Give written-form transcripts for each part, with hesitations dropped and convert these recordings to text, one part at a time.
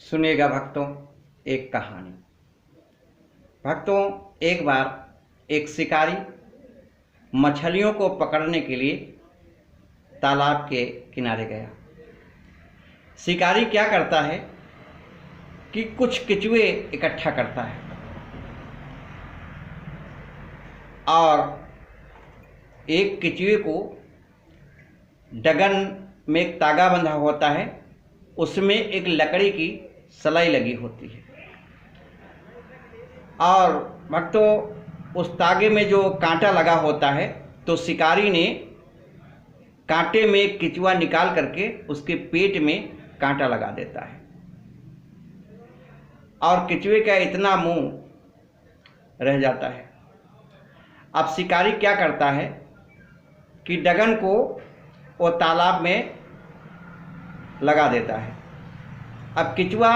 सुनिएगा भक्तों एक कहानी। भक्तों, एक बार एक शिकारी मछलियों को पकड़ने के लिए तालाब के किनारे गया। शिकारी क्या करता है कि कुछ केंचुए इकट्ठा करता है और एक केंचुए को डगन में एक तागा बंधा होता है, उसमें एक लकड़ी की सलाई लगी होती है और भक्तों उस तागे में जो कांटा लगा होता है तो शिकारी ने कांटे में एक केंचुआ निकाल करके उसके पेट में कांटा लगा देता है और केंचुए का इतना मुंह रह जाता है। अब शिकारी क्या करता है कि डगन को वो तालाब में लगा देता है। अब केंचुआ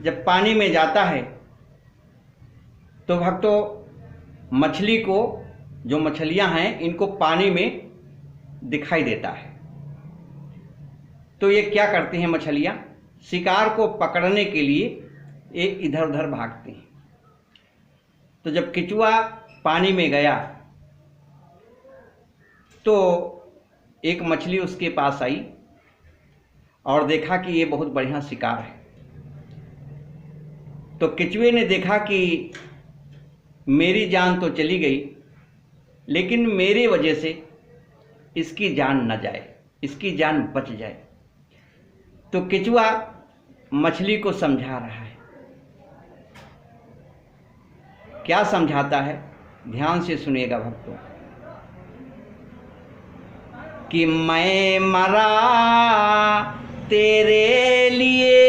जब पानी में जाता है तो भक्तों मछली को, जो मछलियां हैं, इनको पानी में दिखाई देता है। तो ये क्या करती हैं मछलियां? शिकार को पकड़ने के लिए ये इधर उधर भागती हैं। तो जब केंचुआ पानी में गया तो एक मछली उसके पास आई और देखा कि ये बहुत बढ़िया शिकार है। तो केंचुए ने देखा कि मेरी जान तो चली गई, लेकिन मेरे वजह से इसकी जान न जाए, इसकी जान बच जाए। तो केंचुआ मछली को समझा रहा है। क्या समझाता है? ध्यान से सुनिएगा भक्तों। कि मैं मरा तेरे लिए,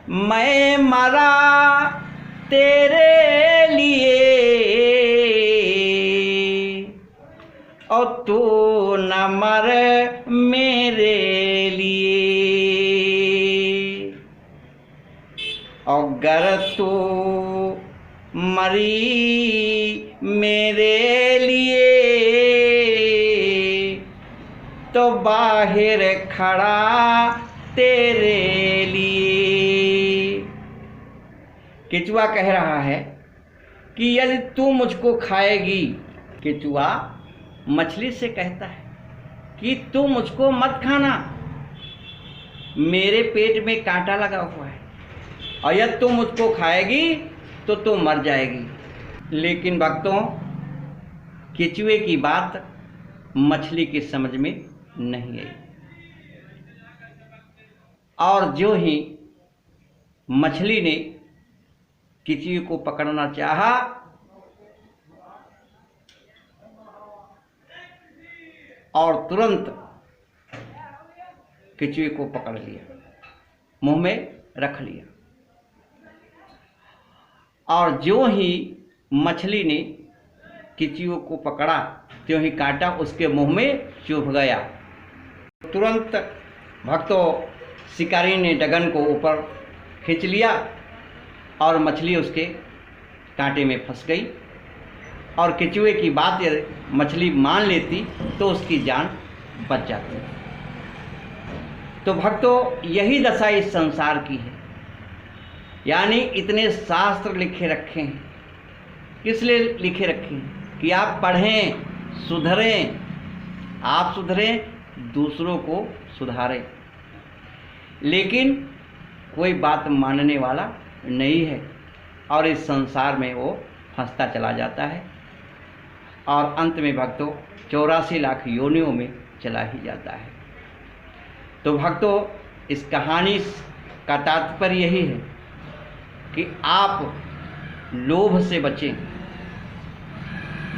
मैं मरा तेरे लिए और तू न मर मेरे लिए। अगर तू मरी मेरे लिए तो बाहर खड़ा तेरे लिए। केंचुआ कह रहा है कि यदि तू मुझको खाएगी, केंचुआ मछली से कहता है कि तू मुझको मत खाना, मेरे पेट में कांटा लगा हुआ है और यदि तू मुझको खाएगी तो तू मर जाएगी। लेकिन भक्तों केंचुए की बात मछली की समझ में नहीं आई और जो ही मछली ने केंचुए को पकड़ना चाहा और तुरंत केंचुए को पकड़ लिया, मुंह में रख लिया और जो ही मछली ने केंचुए को पकड़ा त्यों ही कांटा उसके मुंह में चुभ गया। तुरंत भक्तों शिकारी ने डगन को ऊपर खींच लिया और मछली उसके कांटे में फंस गई और केंचुए की बात यदि मछली मान लेती तो उसकी जान बच जाती। तो भक्तों यही दशा इस संसार की है। यानी इतने शास्त्र लिखे रखे हैं, किस लिए लिखे रखे हैं? कि आप पढ़ें, सुधरें, आप सुधरें, दूसरों को सुधारें। लेकिन कोई बात मानने वाला नहीं है और इस संसार में वो फंसता चला जाता है और अंत में भक्तों 84 लाख योनियों में चला ही जाता है। तो भक्तों इस कहानी का तात्पर्य यही है कि आप लोभ से बचें।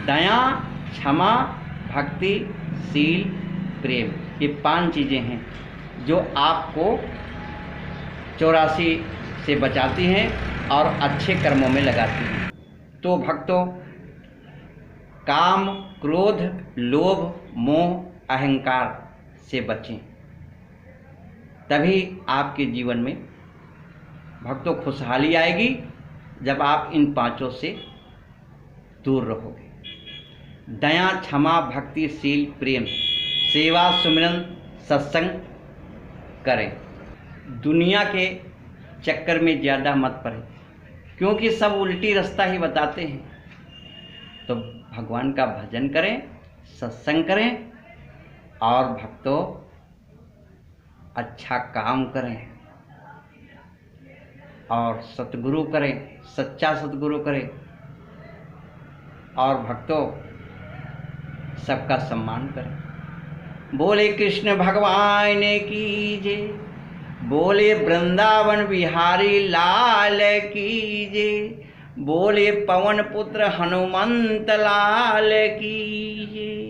दया, क्षमा, भक्ति, शील, प्रेम, ये 5 चीज़ें हैं जो आपको 84 से बचाती हैं और अच्छे कर्मों में लगाती हैं। तो भक्तों काम, क्रोध, लोभ, मोह, अहंकार से बचें, तभी आपके जीवन में भक्तों खुशहाली आएगी जब आप इन 5 से दूर रहोगे। दया, क्षमा, भक्ति, शील, प्रेम, सेवा, सुमिरन, सत्संग करें। दुनिया के चक्कर में ज़्यादा मत पड़े, क्योंकि सब उल्टी रास्ता ही बताते हैं। तो भगवान का भजन करें, सत्संग करें और भक्तों अच्छा काम करें और सतगुरु करें, सच्चा सतगुरु करें और भक्तों सबका सम्मान करें। बोले कृष्ण भगवान की जय, बोले वृंदावन बिहारी लाल की जय, बोले पवन पुत्र हनुमंत लाल की जय।